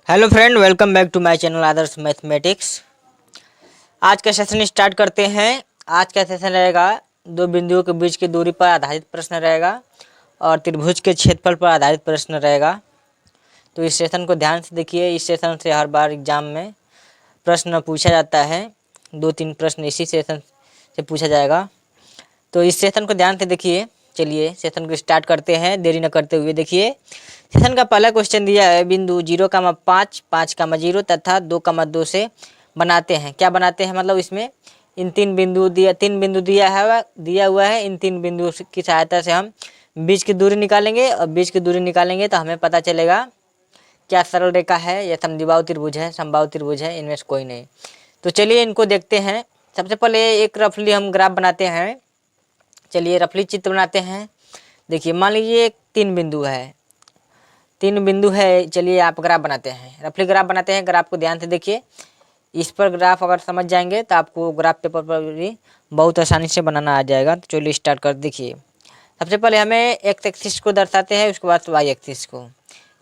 Hello friend, welcome back to my channel Adarsh mathematics. आज का session start करते हैं। आज का सेशन रहेगा दो बिंदुओं के बीच की दूरी पर आधारित प्रश्न रहेगा और त्रिभुज के क्षेत्रफल पर आधारित प्रश्न रहेगा। तो इस सेशन को ध्यान से देखिए। इस सेशन से हर बार एग्जाम में प्रश्न पूछा जाता है। 2-3 प्रश्न इसी सेशन से पूछा जाएगा। तो इस सेशन को ध्यान से देखिए। चलिए सेशन को स्टार्ट करते हैं देरी न करते हुए। देखिए सेशन का पहला क्वेश्चन दिया है, बिंदु 0,5, 5,0 तथा 2,2 से बनाते हैं। क्या बनाते हैं मतलब इसमें इन तीन बिंदु दिया हुआ है। इन तीन बिंदुओं की सहायता से हम बीच की दूरी निकालेंगे और बीच की दूरी निकालेंगे तो हमें पता चलेगा क्या सरल रेखा है या समद्विबाहु त्रिभुज है, समबाहु त्रिभुज है, इनमें से कोई नहीं। तो चलिए इनको देखते हैं। सबसे पहले एक रफली हम ग्राफ बनाते हैं। चलिए रफली चित्र बनाते हैं। देखिए मान लीजिए तीन बिंदु है। चलिए आप ग्राफ बनाते हैं, रफली ग्राफ बनाते हैं। ग्राफ को ध्यान से देखिए। इस पर ग्राफ अगर समझ जाएंगे तो आपको ग्राफ पेपर पर भी बहुत आसानी से बनाना आ जाएगा। तो चलिए स्टार्ट कर। देखिए सबसे पहले हमें एक्स एक्सिस को दर्शाते हैं, उसके बाद वाई एक्सिस को।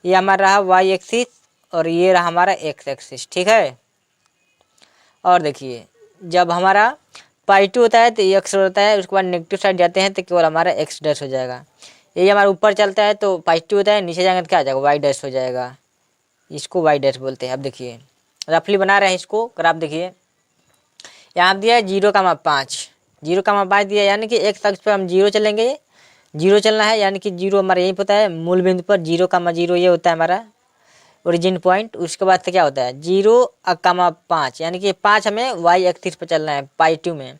ये हमारा रहा वाई एक्सिस और ये रहा हमारा एक्स एक्सिस, ठीक है। और देखिए जब हमारा पॉजिटिव होता है तो ये एक्स होता है, उसके बाद नेगेटिव साइड जाते हैं तो केवल हमारा एक्स डैश हो जाएगा। ये हमारा ऊपर चलता है तो पॉजिटिव होता है, नीचे जाएंगे तो क्या आ जाएगा, वाई डैश हो जाएगा। इसको वाई डैश बोलते हैं। अब देखिए रफली बना रहे हैं इसको ग्राफ। देखिए यहाँ दिया है 0,5 दिया है, यानी कि एक अक्ष पर हम 0 चलेंगे। 0 चलना है, यानी कि 0 हमारा यहीं होता है मूल बिंदु पर। 0,0 ये होता है हमारा ओरिजिन पॉइंट। उसके बाद से क्या होता है 0,5, यानी कि 5 हमें वाई एक्सिस पर चलना है पॉजिटिव में।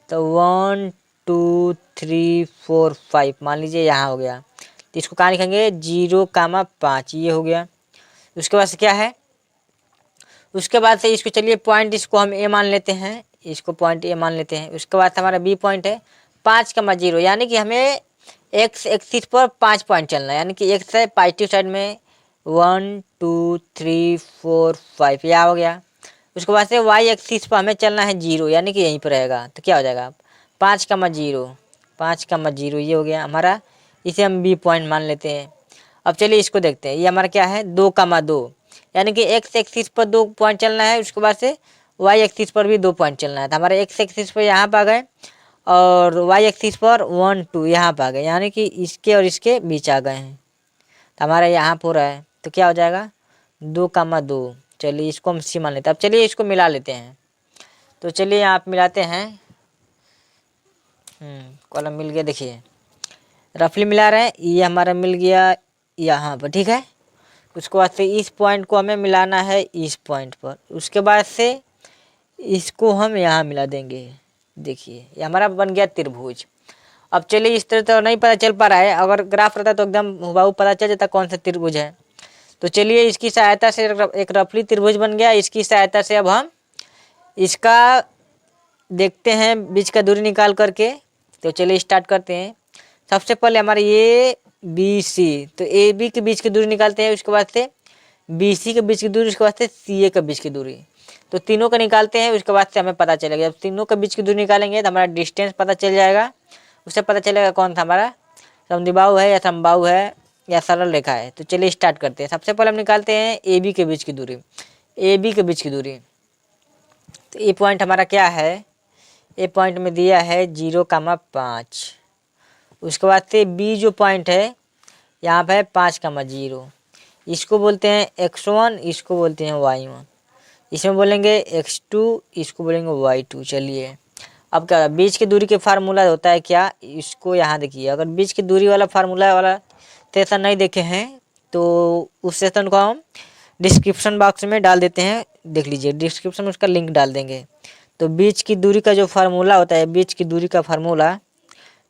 तो 1 2 3 4 5 मान लीजिए यहाँ हो गया। तो इसको कहाँ लिखेंगे 0,5, ये हो गया। उसके बाद से क्या है, उसके बाद से इसको चलिए पॉइंट, इसको हम ए मान लेते हैं। इसको पॉइंट ए मान लेते हैं। उसके बाद हमारा बी पॉइंट है 5,0, यानी कि हमें एक्स एक्सिस पर 5 पॉइंट चलना है, यानी कि एक्स है पॉजिटिव साइड में 1 2 3 4 5 यह हो गया। उसके बाद से वाई एक्सिस पर हमें चलना है 0, यानी कि यहीं पर रहेगा। तो क्या हो जाएगा 5,0 ये हो गया हमारा। इसे हम बी पॉइंट मान लेते हैं। अब चलिए इसको देखते हैं। ये हमारा क्या है 2,2, यानी कि एक्स एक्सिस पर 2 पॉइंट चलना है। उसके बाद से वाई एक्सिस पर भी 2 पॉइंट चलना है। तो हमारे एक्स एक्सिस पर यहाँ पर आ गए और वाई एक्सिस पर 1 2 यहाँ पर आ गए, यानी कि इसके और इसके बीच आ गए हैं। तो हमारा यहाँ पर है तो क्या हो जाएगा 2,2। चलिए इसको हम सी मान लेते हैं। अब चलिए इसको मिला लेते हैं। तो चलिए आप मिलाते हैं। कॉलम मिल गया। देखिए रफली मिला रहे हैं। ये हमारा मिल गया यहाँ पर, ठीक है। उसके बाद से इस पॉइंट को हमें मिलाना है इस पॉइंट पर। उसके बाद से इसको हम यहाँ मिला देंगे। देखिए ये हमारा बन गया त्रिभुज। अब चलिए इस तरह तो नहीं पता चल पा रहा है, अगर ग्राफ रहता तो एकदम हुबहू पता चल जाता कौन सा त्रिभुज है। तो चलिए इसकी सहायता से एक रफली त्रिभुज बन गया। इसकी सहायता से अब हम इसका देखते हैं बीच का दूरी निकाल करके। तो चलिए स्टार्ट करते हैं। सबसे पहले हमारे ये बी सी, तो ए बी के बीच की दूरी निकालते हैं। उसके बाद से बी सी के बीच की दूरी, उसके बाद से सी ए के बीच की दूरी। तो तीनों का निकालते हैं। उसके बाद से हमें पता चलेगा, जब तीनों के बीच की दूरी निकालेंगे तो हमारा डिस्टेंस पता चल जाएगा। उससे पता चलेगा कौन सा हमारा समद्विबाहु है या समबाहु है या सरल रेखा है। तो चलिए स्टार्ट करते हैं। सबसे पहले हम निकालते हैं ए बी के बीच की दूरी। ए बी के बीच की दूरी, तो ये पॉइंट हमारा क्या है, ए पॉइंट में दिया है 0,5। उसके बाद से बी जो पॉइंट है यहाँ पे 5,0, इसको बोलते हैं x1, इसको बोलते हैं y1। इसमें बोलेंगे x2, इसको बोलेंगे y2। चलिए अब क्या बीच की दूरी के फार्मूला होता है क्या, इसको यहाँ देखिए। अगर बीच की दूरी वाला फार्मूला वाला सेशन नहीं देखे हैं तो उस सेशन को हम डिस्क्रिप्शन बॉक्स में डाल देते हैं, देख लीजिए। डिस्क्रिप्शन में उसका लिंक डाल देंगे। तो बीच की दूरी का जो फार्मूला होता है, बीच की दूरी का फार्मूला,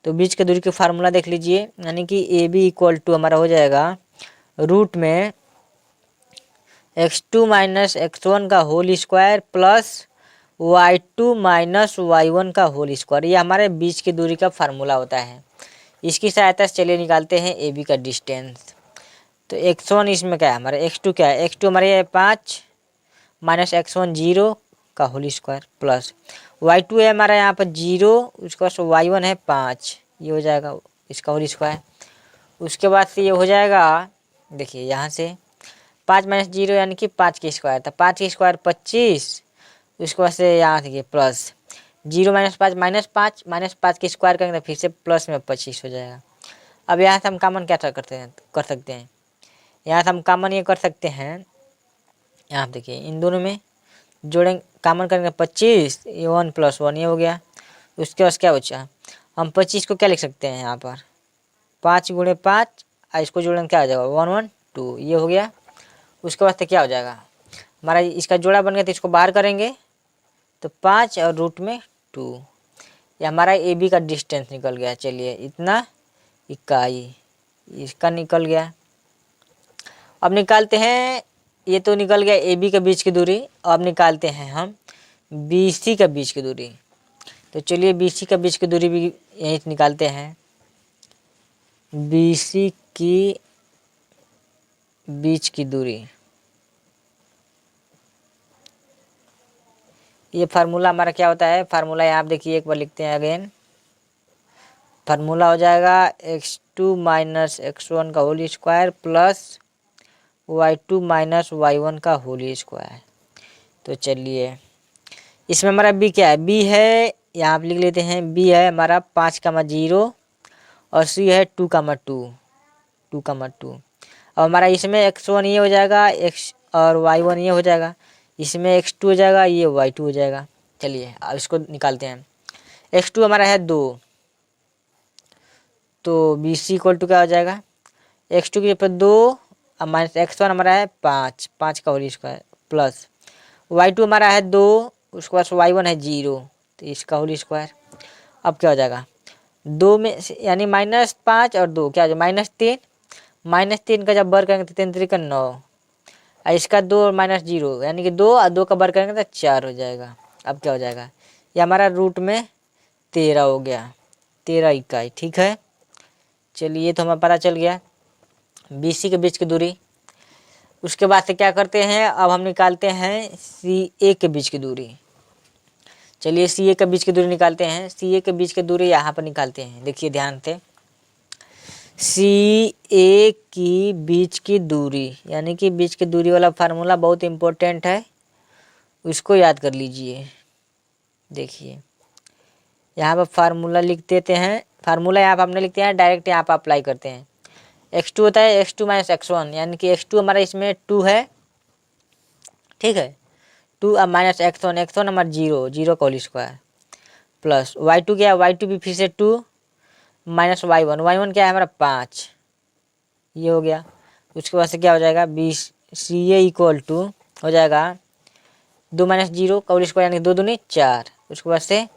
तो बीच की दूरी का फार्मूला देख लीजिए। यानी कि ए बी इक्वल टू हमारा हो जाएगा रूट में x2 माइनस x1 का whole square plus y2 minus y1 का होल स्क्वायर। ये हमारे बीच की दूरी का फार्मूला होता है। इसकी सहायता से चलिए निकालते हैं ए बी का डिस्टेंस। तो x1 इसमें क्या है हमारा, x2 क्या है, x2 हमारे 5 माइनस x1 0 का होल स्क्वायर प्लस y2 है हमारा यहाँ पर 0, उसके बाद y1 है 5, ये हो जाएगा इसका होल स्क्वायर। उसके बाद से ये हो जाएगा, देखिए यहाँ से 5 माइनस 0 यानी कि 5 की स्क्वायर था, 5 की स्क्वायर 25, उसके बाद से यहाँ देखिए प्लस 0 माइनस 5 माइनस 5 की स्क्वायर करेंगे तो फिर से प्लस में 25 हो जाएगा। अब यहाँ से हम कॉमन क्या कर सकते हैं, यहाँ से हम कॉमन ये कर सकते हैं, यहाँ देखिए इन दोनों में जोड़ेंगे, कॉमन करेंगे 25, ये 1 + 1 ये हो गया। उसके बाद क्या बचा, हम 25 को क्या लिख सकते हैं यहाँ पर 5 × 5, और इसको जोड़ेंगे क्या हो जाएगा 1 1 2 ये हो गया। उसके बाद क्या हो जाएगा हमारा इसका जोड़ा बन गया, तो इसको बाहर करेंगे तो 5 और √2, ये हमारा ए बी का डिस्टेंस निकल गया। चलिए इतना इकाई इसका निकल गया। अब निकालते हैं, ये तो निकल गया ए बी के बीच की दूरी। अब निकालते हैं हम बी सी के बीच की दूरी। तो चलिए बी सी के बीच की दूरी भी यहीं से निकालते हैं। बी सी की बीच की दूरी, ये फार्मूला हमारा क्या होता है, फार्मूला यहाँ आप देखिए एक बार लिखते हैं अगेन। फार्मूला हो जाएगा x2 - x1 का whole square plus y2 - y1 का होल स्क्वायर। तो चलिए इसमें हमारा b क्या है, b है यहाँ आप लिख लेते हैं, b है हमारा 5,0 और c है 2,2। अब हमारा इसमें x1 ये हो जाएगा, x और y1 ये हो जाएगा, इसमें x2 हो जाएगा, ये y2 हो जाएगा। चलिए अब इसको निकालते हैं। x2 हमारा है 2, तो बी सी इक्वल टू क्या हो जाएगा, x2 के ऊपर 2 और माइनस x1 हमारा है 5 का होल स्क्वायर प्लस y2 हमारा है 2, उसके बाद y1 है 0, तो इसका होल स्क्वायर। अब क्या हो जाएगा 2 में यानी -5 और 2 क्या हो जाएगा -3 का जब वर्ग करेंगे तो 3 3 का 9, और इसका 2 और -0 यानी कि 2 और 2 का वर्ग करेंगे तो 4 हो जाएगा। अब क्या हो जाएगा, ये हमारा रूट में 13 हो गया, 13 इकाई। ठीक है, चलिए तो हमें पता चल गया बी सी के बीच की दूरी। उसके बाद से क्या करते हैं, अब हम निकालते हैं सी ए के बीच की दूरी। चलिए सी ए के बीच की दूरी निकालते हैं। सी ए के बीच की दूरी यहाँ पर निकालते हैं, देखिए ध्यान से। सी ए की बीच की दूरी यानी कि बीच की दूरी वाला फार्मूला बहुत इम्पोर्टेंट है, उसको याद कर लीजिए। देखिए यहाँ पर फार्मूला लिख देते हैं, फार्मूला यहाँ पर हमने लिखते हैं, डायरेक्ट यहाँ पर अप्लाई करते हैं। x2 होता है x2 - x1 यानी कि x2 हमारा इसमें 2 है, ठीक है, 2 अब माइनस x1 हमारा 0 का होल स्क्वायर प्लस y2 क्या है, y2 भी फिर से 2 माइनस y1 क्या है हमारा 5, ये हो गया। उसके बाद से क्या हो जाएगा B C A equal to हो जाएगा 2 - 0 का होल स्क्वायर यानी 2 दूनी 4। उसके बाद से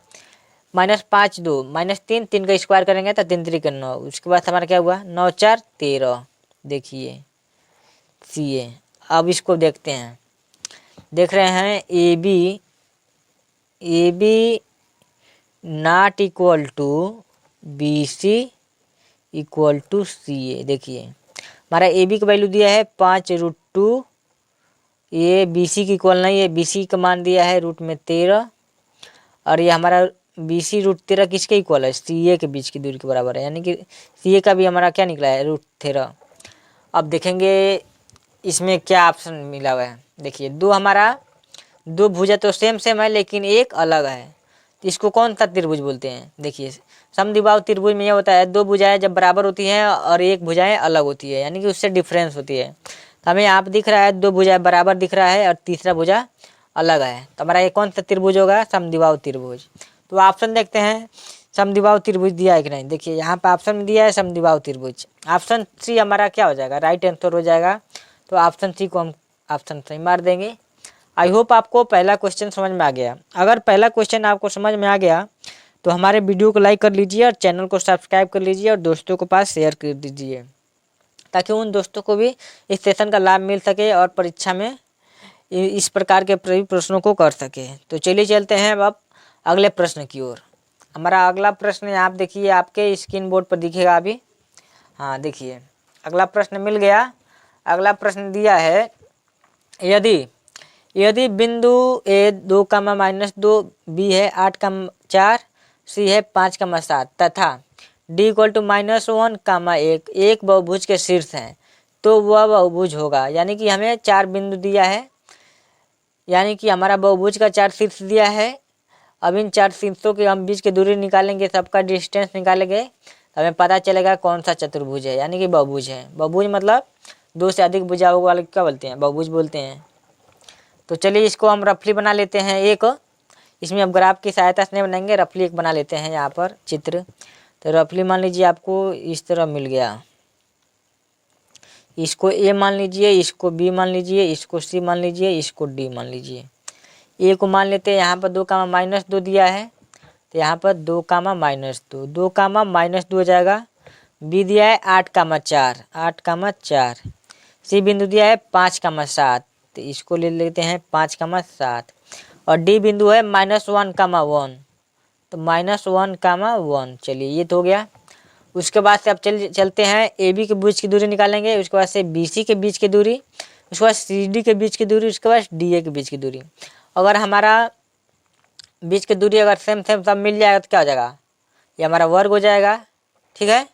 -5 2 -3 का स्क्वायर करेंगे तो 3 3 का 9। उसके बाद हमारा क्या हुआ 9 4 13। देखिए सी ए, अब इसको देखते हैं, देख रहे हैं A B not equal to B C equal to C A. देखिए हमारा ए बी का वैल्यू दिया है 5√2, ये बी सी की इक्वल नहीं है, बी सी का मान दिया है रूट में 13, और ये हमारा बी सी √13 किसके इक्वल है, सी ए के बीच की दूरी के बराबर है, यानी कि सी ए का भी हमारा क्या निकला है √13। अब देखेंगे इसमें क्या ऑप्शन मिला हुआ है। देखिए दो भुजा तो सेम है लेकिन एक अलग है, तो इसको कौन सा त्रिभुज बोलते हैं। देखिए समद्विबाहु त्रिभुज में यह होता है, दो भुजाएं जब बराबर होती हैं और एक भुजाएं अलग होती है, यानी कि उससे डिफरेंस होती है। तो हमें यहाँ पर दिख रहा है दो भुजाएं बराबर दिख रहा है और तीसरा भुजा अलग है, तो हमारा ये कौन सा त्रिभुज होगा, समद्विबाहु त्रिभुज। तो ऑप्शन देखते हैं समद्विबाहु त्रिभुज दिया है कि नहीं। देखिए यहाँ पर ऑप्शन में दिया है समद्विबाहु त्रिभुज, ऑप्शन सी हमारा क्या हो जाएगा, राइट आंसर हो जाएगा। तो ऑप्शन सी को हम ऑप्शन सही मार देंगे। आई होप आपको पहला क्वेश्चन समझ में आ गया। अगर पहला क्वेश्चन आपको समझ में आ गया तो हमारे वीडियो को लाइक कर लीजिए और चैनल को सब्सक्राइब कर लीजिए और दोस्तों के पास शेयर कर दीजिए, ताकि उन दोस्तों को भी इस सेशन का लाभ मिल सके और परीक्षा में इस प्रकार के प्रश्नों को कर सके। तो चलिए चलते हैं अब अगले प्रश्न की ओर। हमारा अगला प्रश्न आप देखिए, आपके स्क्रीन बोर्ड पर दिखेगा अभी। हाँ देखिए अगला प्रश्न मिल गया। अगला प्रश्न दिया है, यदि बिंदु ए 2, बी है 8, 4, सी है 5, 7 तथा डी = -1, 1 बहुभुज के शीर्ष हैं, तो वह बहुभुज होगा। यानी कि हमें 4 बिंदु दिया है, यानी कि हमारा बहुभुज का 4 शीर्ष दिया है। अब इन 4 शीर्षों के हम बीच की दूरी निकालेंगे, सबका डिस्टेंस निकालेंगे, तो हमें पता चलेगा कौन सा चतुर्भुज है, यानी कि बहुभुज है। बहुभुज मतलब 2 से अधिक भुजाओं वाले क्या बोलते हैं, बहुभुज बोलते हैं। तो चलिए इसको हम रफली बना लेते हैं एक, इसमें अब ग्राफ की सहायता से नहीं बनाएंगे, रफली एक बना लेते हैं यहाँ पर चित्र। तो रफली मान लीजिए आपको इस तरह मिल गया, इसको ए मान लीजिए, इसको बी मान लीजिए, इसको सी मान लीजिए, इसको डी मान लीजिए। ए को मान लेते हैं, यहाँ पर 2, -2 दिया है, तो यहाँ पर 2, -2, 2, -2 हो जाएगा। बी दिया है 8, 4, सी बिंदु दिया है 5, 7, तो इसको ले लेते हैं 5, 7। और डी बिंदु है -1, तो -1, चलिए ये तो हो गया। उसके बाद से अब चलते हैं ए बी के बीच की दूरी निकालेंगे, उसके बाद से बी सी के बीच की दूरी, उसके बाद सी डी के बीच की दूरी, उसके बाद डी ए के बीच की दूरी। अगर हमारा बीच की दूरी अगर सेम सब मिल जाएगा तो क्या हो जाएगा, ये हमारा वर्ग हो जाएगा, ठीक है।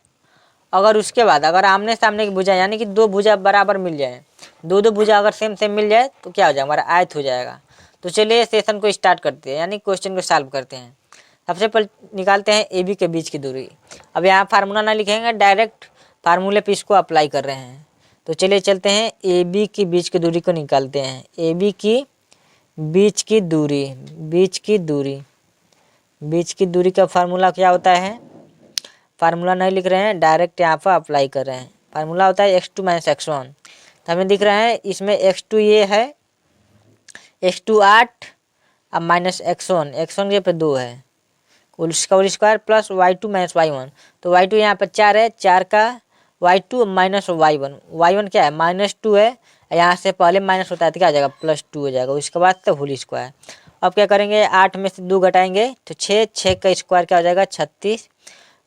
अगर उसके बाद अगर आमने सामने की भुजा यानी कि 2 भुजा बराबर मिल जाए, 2 भुजा अगर सेम मिल जाए तो क्या हो जाएगा, हमारा आयत हो जाएगा। तो चलिए सेशन को स्टार्ट करते हैं, यानी क्वेश्चन को सॉल्व करते हैं। सबसे पहले निकालते हैं ए बी के बीच की दूरी। अब यहाँ फार्मूला ना लिखेंगे, डायरेक्ट फार्मूले पे इसको अप्लाई कर रहे हैं। तो चलिए चलते हैं ए बी की बीच की दूरी को निकालते हैं। ए बी की बीच की दूरी का फार्मूला क्या होता है, फार्मूला नहीं लिख रहे हैं, डायरेक्ट यहाँ पर अप्लाई कर रहे हैं। फार्मूला होता है x2 - x1। तो हमें दिख रहा है इसमें x2 ये है, x2 8 अब माइनस x1 के पे 2 है, उसका whole square plus y2 - y1। तो y2 यहाँ पर 4 है, 4 का y2 माइनस y1 क्या है -2 है, यहाँ से पहले माइनस होता है तो क्या हो जाएगा +2 हो जाएगा। उसके बाद से होल स्क्वायर। अब क्या करेंगे, 8 में से 2 घटाएंगे तो 6 का स्क्वायर क्या हो जाएगा 36।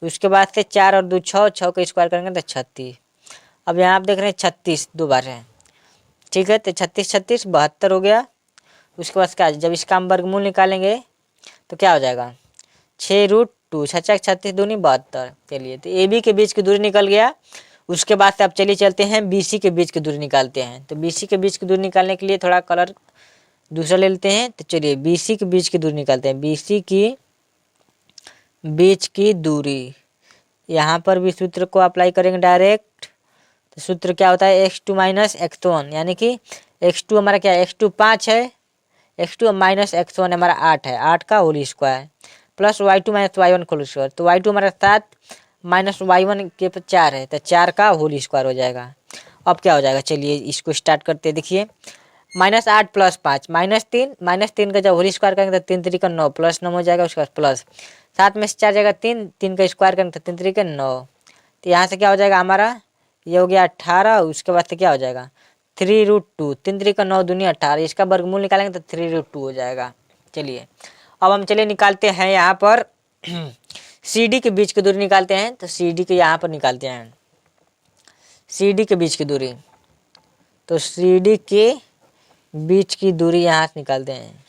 उसके बाद से 4 और 2 6 का स्क्वायर करेंगे तो 36। अब यहाँ आप देख रहे हैं 36 2 बार है, ठीक है। तो 36 36 72 हो गया। उसके बाद क्या, जब इसका हम वर्गमूल निकालेंगे तो क्या हो जाएगा 6√2, 6 36 दूनी 72। चलिए तो ए बी के बीच की दूरी निकल गया। उसके बाद से अब चलिए चलते हैं बी सी के बीच की दूरी निकालते हैं। तो बी सी के बीच की दूरी निकालने के लिए थोड़ा कलर दूसरा ले लेते हैं। तो चलिए बी सी के बीच की दूरी निकालते हैं। बी सी की बीच की दूरी, यहाँ पर भी सूत्र को अप्लाई करेंगे डायरेक्ट। तो सूत्र क्या होता है x2 - x1, यानी कि x2 हमारा क्या है, x2 5 है, x2 माइनस x1 हमारा 8 है, 8 का whole square plus y2 - y1 whole square. तो y2 हमारा 7 माइनस y1 के 4 है, तो 4 का होल स्क्वायर हो जाएगा। अब क्या हो जाएगा, चलिए इसको स्टार्ट करते हैं। देखिए -8 + 5 -3 का जब होल स्क्वायर करेंगे तो 3 3 का 9 +9 हो जाएगा। उसके बाद प्लस 7 में से 4 जाएगा 3 का स्क्वायर करेंगे तो 3 3 का 9। तो यहाँ से क्या हो जाएगा हमारा, ये हो गया 18। उसके बाद से क्या हो जाएगा 3√2, 3 3 का 9 दूनी 18, इसका वर्गमूल निकालेंगे तो 3√2 हो जाएगा। चलिए अब हम चलिए निकालते हैं यहाँ पर सी डी के बीच की दूरी निकालते हैं। तो सी डी के यहाँ पर निकालते हैं सी डी के बीच की दूरी। तो सी डी के बीच की दूरी यहाँ से निकालते हैं।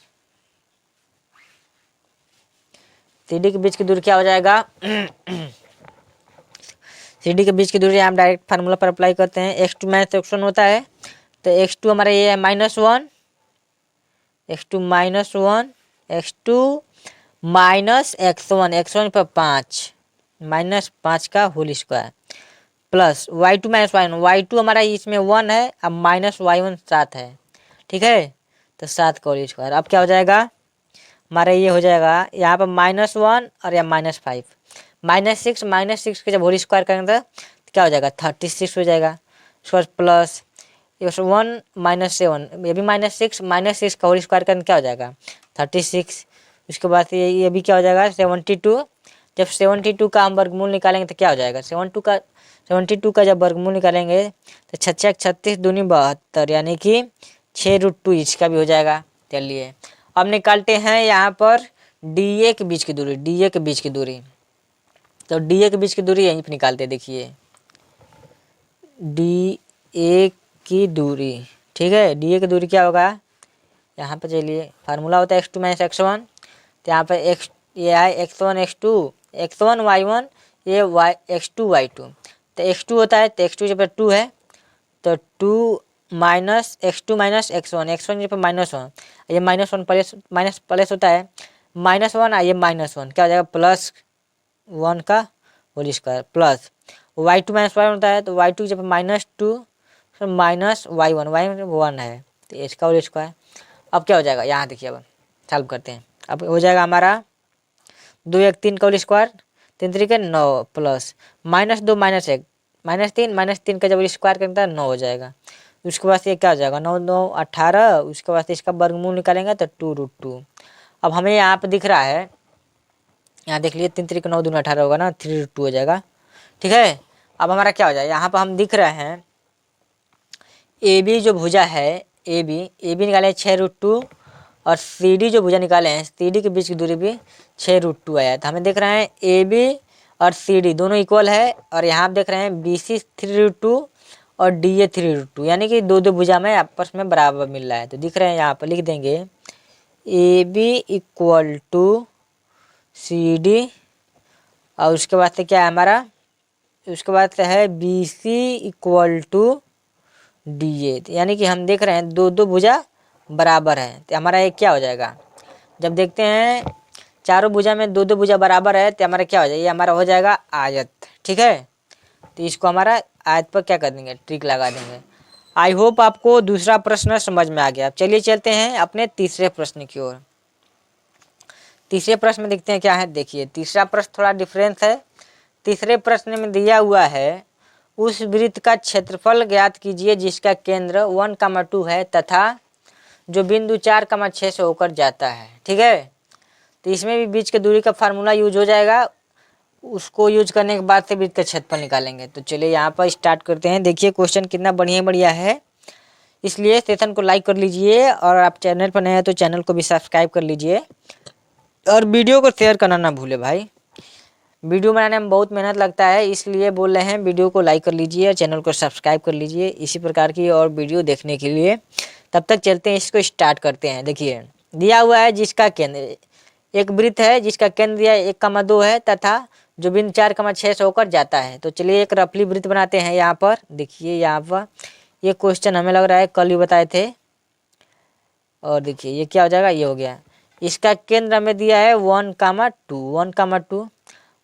सी डी के बीच की दूरी क्या हो जाएगा सी डी के बीच की दूरी हम डायरेक्ट फार्मूला पर अप्लाई करते हैं। x2 - x1 होता है, तो x2 हमारा ये है -1, x2 -x1 पर 5 -5 का whole square plus y2 - y2 हमारा इसमें 1 है, अब माइनस y1 7 है, ठीक है। तो 7 का होल स्क्वायर। अब क्या हो जाएगा हमारा, ये हो जाएगा यहाँ पर -1 और यहाँ -5, -6 के जब होल स्क्वायर करेंगे तो क्या हो जाएगा 36 हो जाएगा। उसके बाद प्लस 1 -7, ये भी -6 का होल स्क्वायर करेंगे क्या हो जाएगा 36। उसके बाद ये भी क्या हो जाएगा 72। जब 72 का हम वर्गमूल निकालेंगे तो क्या हो जाएगा 72 का जब वर्गमूल निकालेंगे तो 6 36 दूनी 72, यानी कि 6√2 इसका भी हो जाएगा। चलिए अब निकालते हैं यहाँ पर डी ए के बीच की दूरी। तो डी ए के बीच की दूरी यहीं पर निकालते हैं। देखिए डी ए की दूरी, ठीक है। डी ए की दूरी क्या होगा, यहाँ पर चलिए फार्मूला होता है x2 - x1। तो यहाँ पर ये है x1 y1, ये x2 y2। तो x2 होता है तो x2 जब 2 है तो 2 minus x2 minus x1, x1 पर -1, ये -1 प्लस माइनस प्लस होता है -1, ये -1 क्या हो जाएगा +1 का whole square plus y2 minus y1 होता है, तो y2 जब -2 माइनस y1, y1 1 है तो इसका होल स्क्वायर। अब क्या हो जाएगा यहाँ देखिए, अब सॉल्व करते हैं। अब हो जाएगा हमारा 2 1 3 का होल स्क्वायर, 3 3 के 9 प्लस -2 -1 -3 का जब स्क्वायर करता है 9 हो जाएगा। उसके बाद ये क्या हो जाएगा 9 9 18, उसके बाद इसका वर्गमूल निकालेंगे तो 2√2। अब हमें यहाँ पे दिख रहा है, यहाँ देख लीजिए 3 3 के 9 दूनी 18 होगा ना, 3√2 हो जाएगा। ठीक है, अब हमारा क्या हो जाएगा, यहाँ पर हम दिख रहे हैं ए बी जो भुजा है, ए बी निकाले 6√2 और सी डी जो भुजा निकाले हैं, सी डी के बीच की दूरी भी 6√2 आया। तो हमें देख रहे हैं ए बी और सी डी दोनों इक्वल है, और यहाँ आप देख रहे हैं बी सी 3√2 और डी ए 3√2, यानी कि दो भुजा में आपस में बराबर मिल रहा है। तो दिख रहे हैं यहाँ पर लिख देंगे A B equal to C D, और उसके बाद से क्या है हमारा, उसके बाद से है B C equal to D A, यानी कि हम देख रहे हैं दो भुजा बराबर है। तो हमारा ये क्या हो जाएगा, जब देखते हैं चारों भुजा में दो भुजा बराबर है तो हमारा क्या हो जाएगा, ये हमारा हो जाएगा आयत। ठीक है, तो इसको हमारा आयत पर क्या कर देंगे, ट्रिक लगा देंगे। आई होप आपको दूसरा प्रश्न समझ में आ गया। चलिए चलते हैं अपने तीसरे प्रश्न की ओर। तीसरे प्रश्न में देखते हैं क्या है। देखिए तीसरा प्रश्न थोड़ा डिफरेंस है। तीसरे प्रश्न में दिया हुआ है उस वृत्त का क्षेत्रफल ज्ञात कीजिए जिसका केंद्र 1,2 है तथा जो बिंदु 4,6 से होकर जाता है। ठीक है, तो इसमें भी बीच की दूरी का फार्मूला यूज हो जाएगा। उसको यूज करने के बाद से वृत्त का क्षेत्रफल निकालेंगे। तो चलिए यहाँ पर स्टार्ट करते हैं। देखिए क्वेश्चन कितना बढ़िया है, इसलिए सेशन को लाइक कर लीजिए, और आप चैनल पर नए हैं तो चैनल को भी सब्सक्राइब कर लीजिए, और वीडियो को शेयर करना ना भूले भाई। वीडियो बनाने में बहुत मेहनत लगता है, इसलिए बोल रहे हैं वीडियो को लाइक कर लीजिए और चैनल को सब्सक्राइब कर लीजिए इसी प्रकार की और वीडियो देखने के लिए। तब तक चलते हैं, इसको स्टार्ट करते हैं। देखिए दिया हुआ है जिसका केंद्र, एक वृत्त है जिसका केंद्र दिया 1,2 है तथा जो बिंदु 4,6 से होकर जाता है। तो चलिए एक रफली वृत्त बनाते हैं। यहाँ पर देखिए, यहाँ पर ये क्वेश्चन हमें लग रहा है कल ही बताए थे, और देखिए ये क्या हो जाएगा, ये हो गया। इसका केंद्र हमें दिया है 1,2,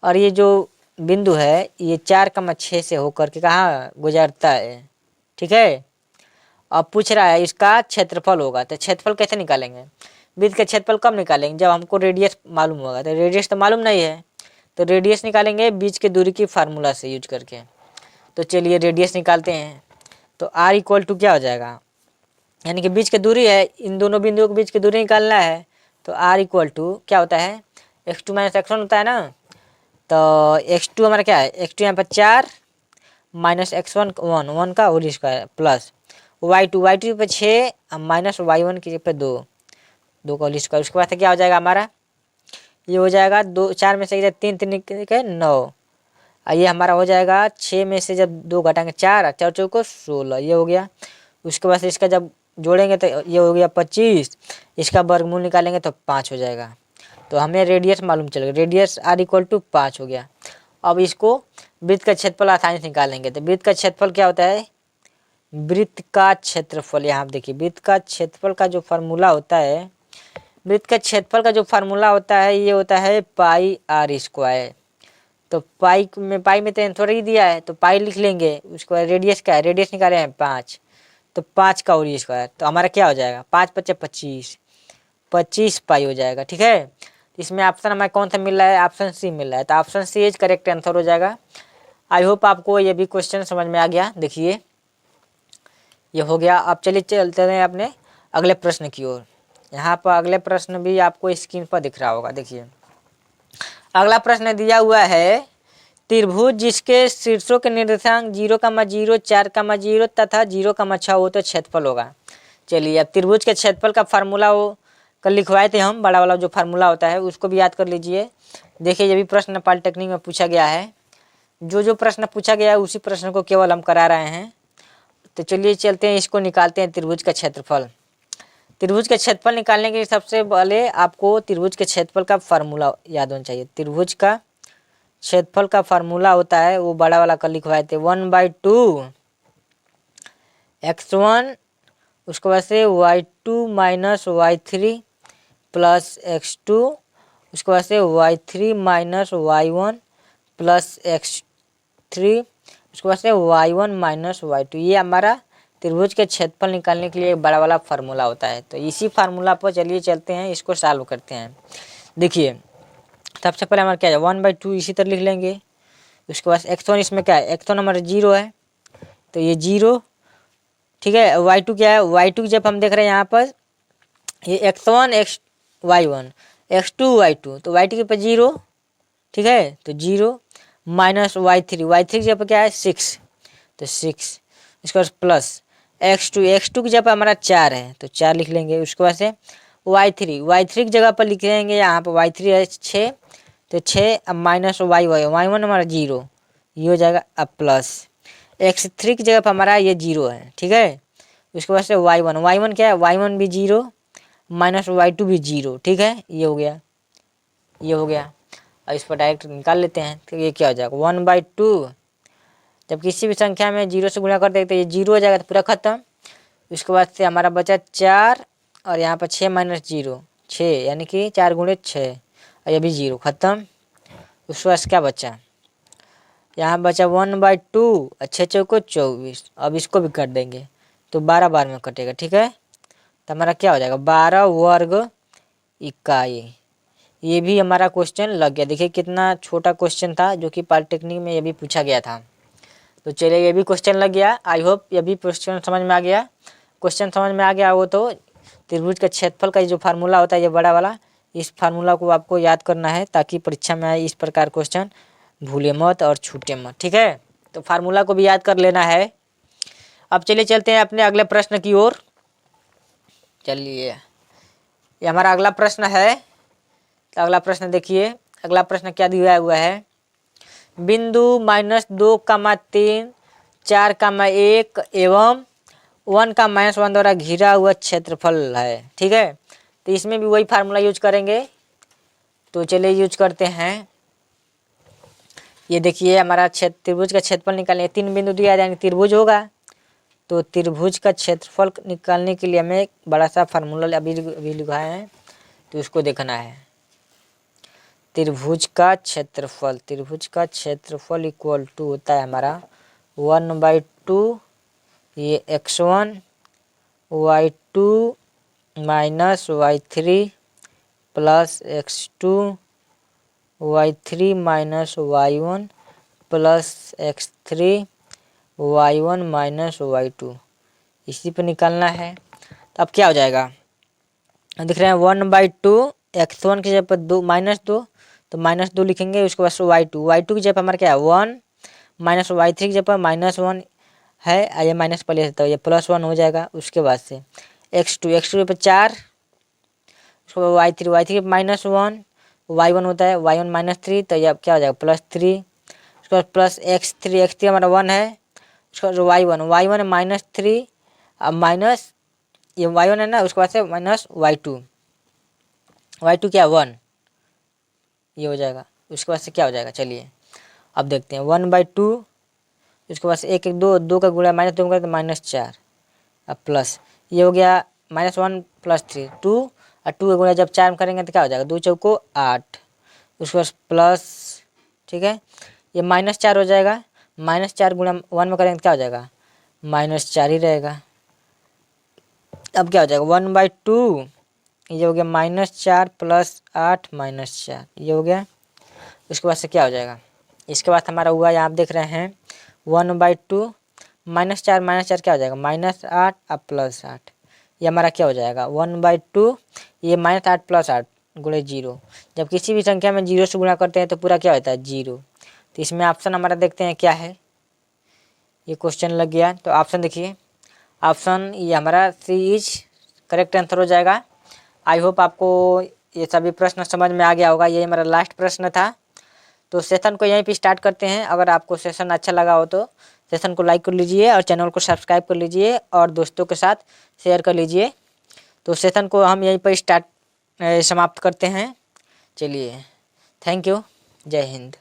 और ये जो बिंदु है ये 4,6 से होकर के कहाँ गुजरता है। ठीक है, अब पूछ रहा है इसका क्षेत्रफल होगा, तो क्षेत्रफल कैसे निकालेंगे, वृत्त का क्षेत्रफल कब निकालेंगे, जब हमको रेडियस मालूम होगा। तो रेडियस तो मालूम नहीं है, तो रेडियस निकालेंगे बीच के दूरी की फार्मूला से यूज करके। तो चलिए रेडियस निकालते हैं। तो आर इक्वल टू क्या हो जाएगा, यानी कि बीच की दूरी है, इन दोनों बिंदुओं के बीच की दूरी निकालना है। तो आर इक्वल टू क्या होता है, x2 माइनस x1 होता है ना। तो x2 हमारा क्या है, x2 यहाँ पर 4 माइनस x1 1 का होल स्क्वायर प्लस y2 पे 6 माइनस y1 की पे 2 का होल स्क्वायर। उसके बाद से क्या हो जाएगा हमारा, ये हो जाएगा 2 4 में से 3 3 के 9, ये हमारा हो जाएगा 6 में से जब 2 घटाएंगे 4 4 चौको 16, ये हो गया। उसके बाद से इसका जब जोड़ेंगे तो ये हो गया 25, इसका वर्गमूल निकालेंगे तो 5 हो जाएगा। तो हमें रेडियस मालूम चल गया, रेडियस आर इक्वल टू 5 हो गया। अब इसको वृत्त का क्षेत्रफल आसानी से निकालेंगे। तो वृत्त का क्षेत्रफल क्या होता है, वृत्त का क्षेत्रफल, यहाँ देखिए वृत्त का क्षेत्रफल का जो फार्मूला होता है, वृत्त का क्षेत्रफल का जो फार्मूला होता है ये होता है पाई आर स्क्वायर। तो पाई में तो थोड़ा ही दिया है तो पाई लिख लेंगे। उसके बाद रेडियस क्या है, रेडियस निकाले हैं 5, तो 5 का होल स्क्वायर। तो हमारा क्या हो जाएगा, 5 × 25, 25 पाई हो जाएगा। ठीक है, इसमें ऑप्शन हमें कौन सा मिल रहा है, ऑप्शन सी मिल रहा है। तो option C is correct answer हो जाएगा। आई होप आपको ये भी क्वेश्चन समझ में आ गया। देखिए ये हो गया। अब चलिए चलते हैं अपने अगले प्रश्न की ओर। यहाँ पर अगले प्रश्न भी आपको स्क्रीन पर दिख रहा होगा। देखिए अगला प्रश्न दिया हुआ है त्रिभुज जिसके शीर्षों के निर्देशांक 0,0 4,0 तथा 0,6 हो तो क्षेत्रफल होगा। चलिए अब त्रिभुज के क्षेत्रफल का फार्मूला वो कल लिखवाए थे हम, बड़ा वाला जो फार्मूला होता है उसको भी याद कर लीजिए। देखिए ये भी प्रश्न पॉलिटेक्निक में पूछा गया है, जो प्रश्न पूछा गया है उसी प्रश्न को केवल हम करा रहे हैं। तो चलिए चलते हैं, इसको निकालते हैं त्रिभुज का क्षेत्रफल। त्रिभुज का क्षेत्रफल निकालने के लिए सबसे पहले आपको त्रिभुज के क्षेत्रफल का फार्मूला याद होना चाहिए। त्रिभुज का क्षेत्रफल का फार्मूला होता है वो बड़ा वाला कल लिखवाए थे 1/2 x1 उसके बाद से y2 minus y3 plus x2 उसके बाद से y3 minus y1 plus x3 उसके बाद से y1 माइनस y2। ये हमारा त्रिभुज के क्षेत्रफल निकालने के लिए एक बड़ा वाला फार्मूला होता है। तो इसी फार्मूला पर चलिए चलते हैं, इसको सॉल्व करते हैं। देखिए सबसे पहले हमारा क्या है 1/2 इसी तरह लिख लेंगे। उसके बाद x1 इसमें क्या है, x1 हमारा 0 है तो ये 0, ठीक है। y2 क्या है, y2 जब हम देख रहे हैं यहाँ पर ये x1 y1 x2 y2 तो y2 के ऊपर 0, ठीक है, तो 0 माइनस y3 की जगह पर क्या है 6 तो 6, इसके बाद प्लस x2 की जगह पर हमारा 4 है तो 4 लिख लेंगे। उसके बाद से y3 की जगह पर लिख लेंगे, यहाँ पर y3 है 6 तो 6, अब माइनस y1 हमारा 0, ये हो जाएगा। अब प्लस x3 की जगह पर हमारा ये 0 है, ठीक है। उसके बाद से y1 क्या है, y1 भी 0 माइनस y2 भी 0, ठीक है, ये हो गया, ये हो गया। और इस पर डायरेक्ट निकाल लेते हैं तो ये क्या हो जाएगा 1/2। जब किसी भी संख्या में 0 से गुणा कर देते तो ये 0 हो जाएगा तो पूरा खत्म। उसके बाद से हमारा बचा 4 और यहाँ पर 6 माइनस 0 6, यानी कि 4 गुणे 6 और ये भी 0 खत्म। उसके बाद क्या बचा, यहाँ बचा 1/2 और 6 चौको 24। अब इसको भी कर देंगे तो 12 बार में कटेगा, ठीक है। तो हमारा क्या हो जाएगा 12 वर्ग इकाई। ये भी हमारा क्वेश्चन लग गया। देखिए कितना छोटा क्वेश्चन था जो कि पॉलिटेक्निक में ये भी पूछा गया था। तो चलिए ये भी क्वेश्चन लग गया। आई होप ये भी क्वेश्चन समझ में आ गया। क्वेश्चन समझ में आ गया वो तो त्रिभुज का क्षेत्रफल का जो फार्मूला होता है ये बड़ा वाला, इस फार्मूला को आपको याद करना है ताकि परीक्षा में आए इस प्रकार क्वेश्चन भूले मत और छूटे मत, ठीक है। तो फार्मूला को भी याद कर लेना है। अब चलिए चलते हैं अपने अगले प्रश्न की ओर। चलिए ये हमारा अगला प्रश्न है। तो अगला प्रश्न देखिए, अगला प्रश्न क्या दिया हुआ है, बिंदु -2,3 4,1 एवं 1,-1 द्वारा घिरा हुआ क्षेत्रफल है, ठीक है। तो इसमें भी वही फार्मूला यूज करेंगे। तो चलिए यूज करते हैं। ये देखिए हमारा त्रिभुज का क्षेत्रफल निकालने 3 बिंदु दिया जाएंगे, त्रिभुज होगा। तो त्रिभुज का क्षेत्रफल निकालने के लिए हमें एक बड़ा सा फार्मूला अभी लिखा है तो उसको देखना है। त्रिभुज का क्षेत्रफल इक्वल टू होता है हमारा 1/2 ये x1 y2 minus y3 plus x2 y3 minus y1 plus x3 y1 minus y2, इसी पे निकालना है। तो अब क्या हो जाएगा, दिख रहे हैं 1/2 x1 की जगह पर 2 -2 तो -2 लिखेंगे। उसके बाद y2 की जगह पर हमारा क्या है 1 माइनस y3 की जगह पर -1 है, ये माइनस पहले तो ये +1 हो जाएगा। उसके बाद से x2 पर 4, उसके बाद y3 -1 y1 होता है y1 -3 तो ये क्या हो जाएगा +3। उसके बाद प्लस x3 हमारा 1 है। उसके बाद y1 है -3 अब माइनस ये y1 है ना, उसके बाद से माइनस y2 क्या 1, ये हो जाएगा। उसके बाद से क्या हो जाएगा, चलिए अब देखते हैं 1/2 उसके बाद से 1 2 का गुणा -2 का तो -4 अब प्लस ये हो गया -1 + 3 2 और 2 का गुणा जब 4 में करेंगे तो क्या हो जाएगा 2 चौको 8। उसके बाद प्लस, ठीक है, ये -4 हो जाएगा। -4 गुणा 1 में करेंगे तो क्या हो जाएगा -4 ही रहेगा। अब क्या हो जाएगा 1/2 ये हो गया -4 + 8 -4 ये हो गया। उसके बाद से क्या हो जाएगा, इसके बाद हमारा हुआ यहाँ आप देख रहे हैं 1/2 -4 क्या हो जाएगा -8 अब +8, ये हमारा क्या हो जाएगा 1/2 ये -8 + 8 गुणे 0। जब किसी भी संख्या में 0 से गुणा करते हैं तो पूरा क्या होता है 0। तो इसमें ऑप्शन हमारा देखते हैं क्या है, ये क्वेश्चन लग गया। तो ऑप्शन देखिए, ऑप्शन ये हमारा सी इज करेक्ट आंसर हो जाएगा। आई होप आपको ये सभी प्रश्न समझ में आ गया होगा। ये हमारा लास्ट प्रश्न था। तो सेशन को यहीं पे स्टार्ट करते हैं। अगर आपको सेशन अच्छा लगा हो तो सेशन को लाइक कर लीजिए और चैनल को सब्सक्राइब कर लीजिए और दोस्तों के साथ शेयर कर लीजिए। तो सेशन को हम यहीं पर समाप्त करते हैं। चलिए, थैंक यू, जय हिंद।